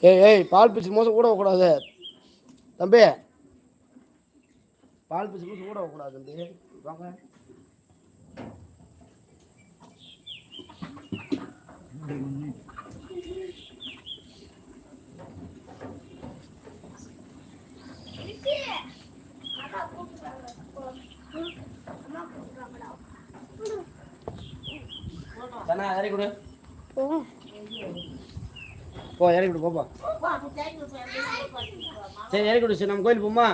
ஏய் ஏய் பால் பிச்சு மோசம் கூட கூடாது தம்பி. பால் பிச்சு மோசம் கூட கூடாது தம்பி. வாங்க. தானா இறக்கி கொடு. போ இறக்கி கொடு போப்பா. சரி இறக்கி கொடு. சரி நம்ம கோயில் போமா.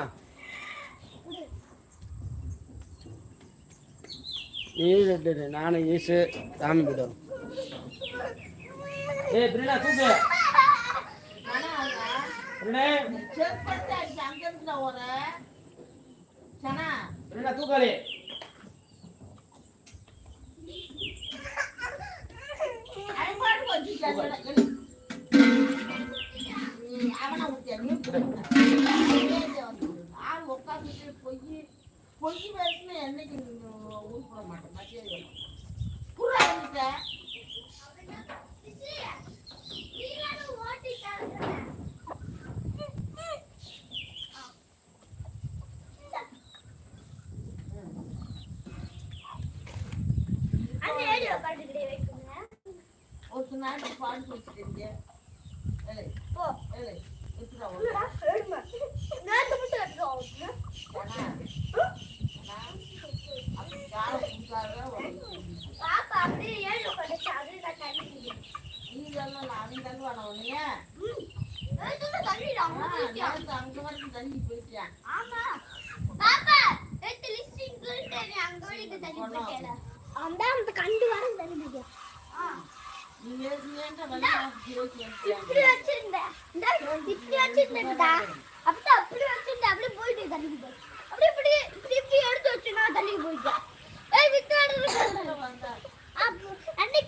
நானும் ஈசு சாமி போயிட்டோம். ஏய் பிரினா தூக்கு. பிரினா தூக்காளி. பொய் வயசுல என்னைக்கு ஊர் போட மாட்டேன். ஒரு நாள் பால் குடிச்சிட்டு கண்டு வர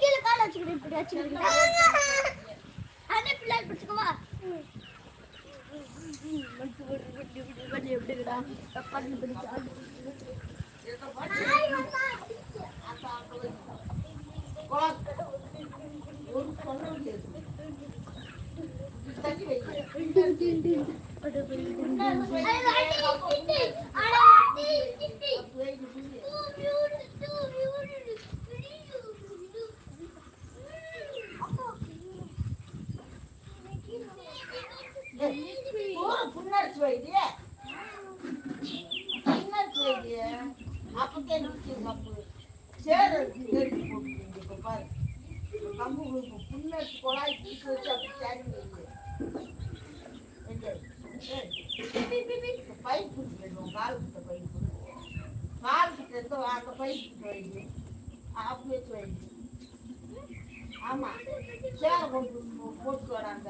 கீழே கால வச்சுக்கிட்டு இப்படி வச்சுக்கிட்டு பிள்ளை பிடிச்சுக்கவா. எப்படிடா பண்ணி பிடிச்சா புண்ணரிச்சு வைத்திய அப்பக்கே கப்பு சேரு போட்டு பாரு கம்பு புண்ணரிச்சு குழாய் பிடிச்சி வச்சு அப்படி சேரு பைப் பிடிச்சிடுவோம். கால் கிட்ட பைப்பு கால் கிட்ட இருக்க அந்த பைப் கிட்ட வைங்க. அப்படி வச்சு வைங்க. ஆமா சேரை போட்டு வராங்க.